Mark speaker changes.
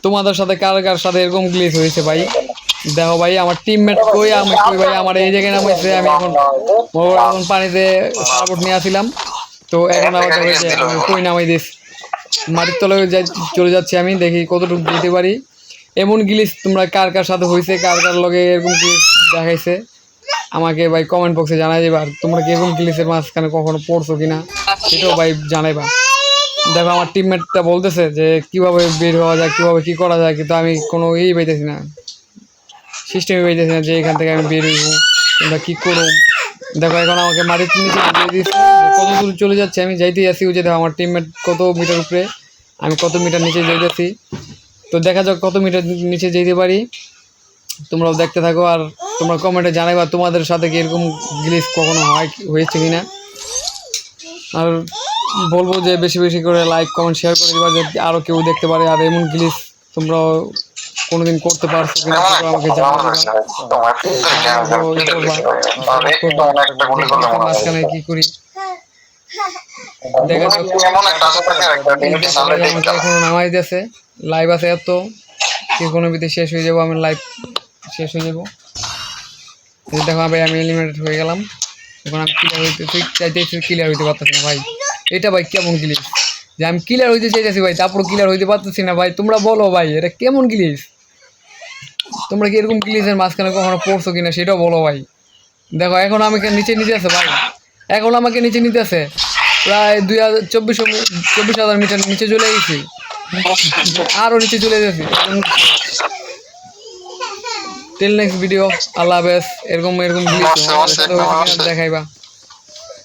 Speaker 1: তোমাদের সাথে কার কার সাথে এরকম গ্লিচ হয়েছে ভাই? দেখো ভাই আমার টিমমেট কই, আমি কই ভাই আমার এই জায়গায় নামাইছে, আমি এখন এখন পানিতে সাপোর্ট নিয়ে আসছিলাম। তো এখন আবার দেখো যে আমি কই নামাই দিস, মাটির তলে চলে যাচ্ছি, আমি দেখি কতটুকু যেতে পারি। এমন গ্লিচ তোমরা কার কার সাথে হয়েছে, কার কার লগে এরকম গ্লিচ দেখাইছে আমাকে ভাই কমেন্ট বক্সে জানাই দিবা। আর তোমরা কি এরকম গ্লিচের মাঝখানে কখনো পড়ছো কিনা সেটাও ভাই জানাইবা। দেখো আমার টিমমেটটা বলতেছে যে কিভাবে বের হওয়া যায়, কিভাবে কি করা যায়, কিন্তু আমি কোনো পাইতেছি না, সিস্টেমই পাইতেছি না যে এখান থেকে আমি বের হইব কিংবা কী করবো। দেখো এখন আমাকে মাটির নিচে দিয়ে দিচ্ছে, কত দূর চলে যাচ্ছে আমি যাইতেই আসি। যে দেখো আমার টিমমেট কত মিটার উপরে, আমি কত মিটার নিচে যাইতেছি। তো দেখা যাক কত মিটার নিচে যেতে পারি, তোমরাও দেখতে থাকো। আর তোমরা কমেন্টে জানাইবা তোমাদের সাথে কি এরকম গ্লিচ কখনো হয়েছে কিনা। আর বলবো যে বেশি বেশি করে লাইক কমেন্ট শেয়ার করে দিবা, যে আরও কেউ দেখতে পারে। আর এমন গ্লিচ তোমরা কোনোদিন করতে পারছো কিনা আমাকে জানাবে। মাঝখানে কি করি দেখা যাক। এখনো নামাই দিয়েছে, লাইভ আছে এত কি কোনো বিধে শেষ হয়ে যাবো, আমি লাইভ শেষ হয়ে যাবো। দেখো ভাই আমি এলিমিনেটেড হয়ে গেলাম। এখন আমি ক্লিয়ার হইতে চাইতেছি, ক্লিয়ার হইতে পারতেছি না ভাই। এটা ভাই কেমন গ্লিচ যে আমি ক্লিয়ার হইতে চাইতেছি ভাই, তারপর ক্লিয়ার হইতে পারতেছি না ভাই। তোমরা বলো ভাই এটা কেমন গ্লিচ? তোমরা কি এরকম গ্লিচের মাঝখানে কখনো পড়ছো কিনা সেটাও বলো ভাই। দেখো এখন আমাকে নিচে নিতে আছে ভাই, এখন আমাকে নিচে নিতে আছে প্রায় 24,000 মিটার নিচে চলে গেছি, আরও নিচে চলে গেছি। টিল নেক্সট ভিডিও, আল্লাহ হাফেজ। এরকম গ্লিচ দেখাইবা।